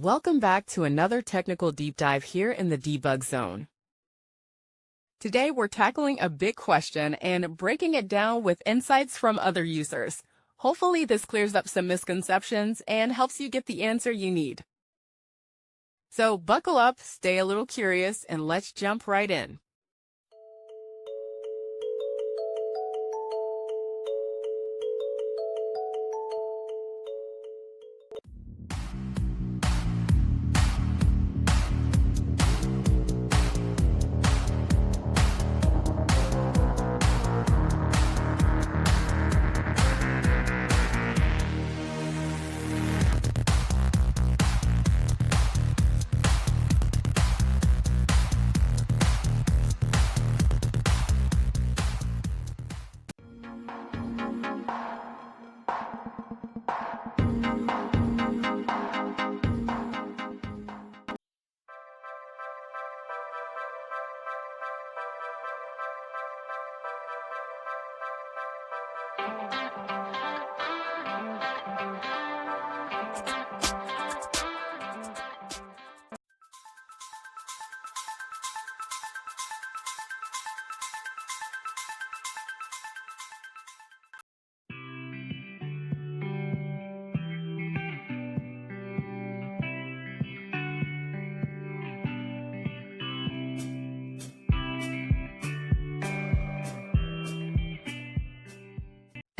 Welcome back to another technical deep dive here in the Debug Zone. Today we're tackling a big question and breaking it down with insights from other users. Hopefully this clears up some misconceptions and helps you get the answer you need. So buckle up, stay a little curious, and let's jump right in.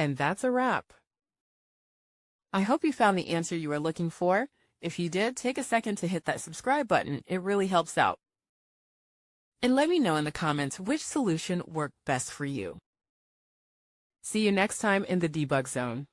And that's a wrap. I hope you found the answer you were looking for. If you did, take a second to hit that subscribe button. It really helps out. And let me know in the comments which solution worked best for you. See you next time in the Debug Zone.